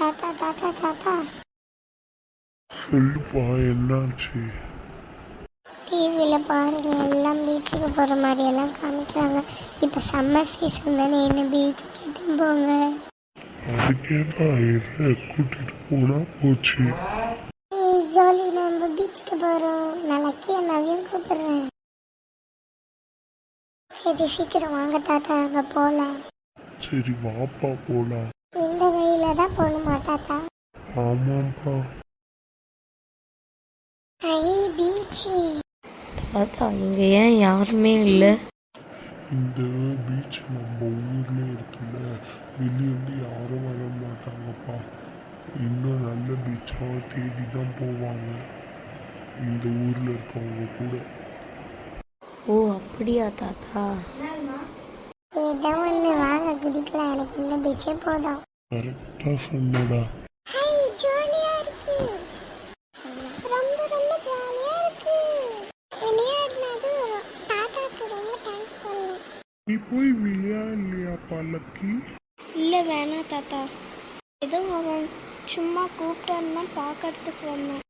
தாத்தா தாத்தா தாத்தா சொல்லுப்பா, என்னாச்சு? டிவியில் பாருங்க, எல்லாம் பீச்சுக்கு போகிற மாதிரி எல்லாம் காமிக்கிறாங்க. இப்போ சம்மர் சீசன் தானே, என்ன பீச்சு கிட்டும் போங்க. அதுக்கேப்பா கூட்டிட்டு போனா போச்சு. ஜாலி, நம்ம பீச்சுக்கு போகிறோம். நான் லக்கியா நவியும் கூப்பிடுறேன். சரி சீக்கிரம் வாங்க தாத்தா, அங்கே போகலாம். சரி வாப்பா போலாம். இந்த வழியில தான் போகணுமா தாத்தா? ஆமாப்பா. ஐ பீச்சு. தாத்தா இங்கே ஏன் யாருமே இல்லை? இந்த பீச் நம்ம ஊர்ல இருக்குல்ல, வெளியிருந்து யாரும் வர மாட்டாங்கப்பா. இன்னும் நல்ல பீச்சாக தேடி தான் போவாங்க இந்த ஊர்ல இருக்கவங்க கூட. ஓ அப்படியா தாத்தா? ஏதோ ஒன்று வாங்க குடிக்கலாம், எனக்கு இந்த பீச்சே போதும். கரெக்டா சொன்னடா. ஹை, ஜாலியா இருக்கு. ரொம்ப ரொம்ப ஜாலியா இருக்கு. விளையாடுனது தாத்தாக்கு ரொம்ப தேங்க்ஸ் சொல்லணும். நீ போய் விளையாடலையாப்பா லக்கி? இல்லை வேணாம் தாத்தா, ஏதோ அவன் சும்மா கூப்பிட்டான்னா பார்க்கறதுக்கு வந்தேன்.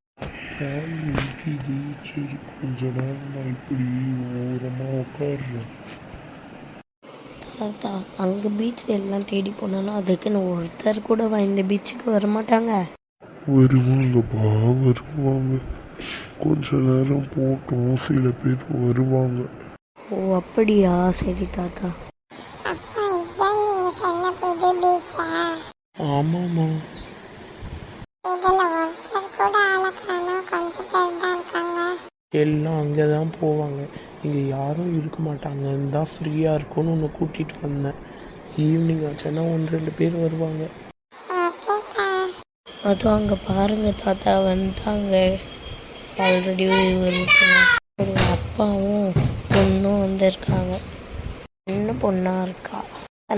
பால் இருக்குது. சரி கொஞ்ச நேரம் நான் இப்படி ஓரமா உட்காடுறேன். தாத்தா அங்கே பீச் எல்லாம் தேடி போனோன்னா அதுக்குன்னு ஒருத்தர் கூட இந்த பீச்சுக்கு வரமாட்டாங்க. வருவாங்கப்பா, வருவாங்க. கொஞ்ச நேரம் போட்டோம், சில பேர் வருவாங்க. ஓ அப்படியா? சரி தாத்தா. அப்பா, இதான் நீங்க சொன்ன புது பீச்சா? ஆமாம்மா. இதுல ஒருத்தர் கூட ஆளை காணோம், கொஞ்சம் பேர் தான் இருக்காங்க. எல்லாம் அங்கே தான் போவாங்க, இங்கே யாரும் இருக்க மாட்டாங்க. தான் ஃப்ரீயாக இருக்கும்னு ஒன்று கூட்டிகிட்டு வந்தேன். ஈவினிங் ஆச்சுன்னா 1-2 பேர் வருவாங்க. ஓகேப்பா. அதுவும் அங்கே பாருங்க தாத்தா, வந்துட்டாங்க ஆல்ரெடி. ஒரு அப்பாவும் பொண்ணும் வந்திருக்காங்க. இன்னும் பொண்ணா இருக்கா,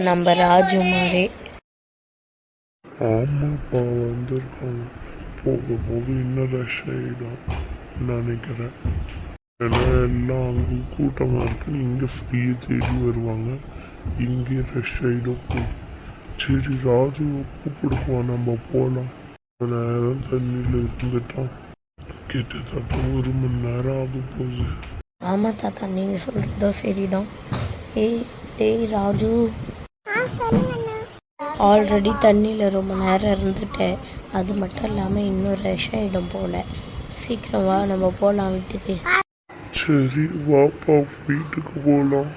நம்ம ராஜு மாதிரி. ஆமாப்பா, வந்திருக்காங்க. போக போக இன்னும் ரஷ் ஆகிடும் நினைக்கிறேன். ஏன்னா எல்லாம் அங்கே கூட்டமாக இருக்குன்னு இங்கே ஃப்ரீயை தேடி வருவாங்க, இங்கே ரஷ் ஆகிடும். சரி ராஜுவை கூப்பிடுப்பா, நம்ம போகலாம். நேரம் தண்ணியில் இருந்துட்டான், கிட்டத்தட்ட 1 மணி நேரம் ஆக போகுது. ஆமாம் தாத்தா, நீங்கள் சொல்கிறதோ சரிதான். டேய் ராஜு, சொல்லுங்கண்ணா. ஆல்ரெடி தண்ணியில் ரொம்ப நேரம் இருந்துட்டேன். அது மட்டும் இல்லாமல் இன்னும் ரஷ் ஆகிடும் போல். சீக்கிரம் வா, நம்ம போகலாம் வீட்டுக்கு. சரி வாப்பா, வீட்டுக்கு போகலாம்.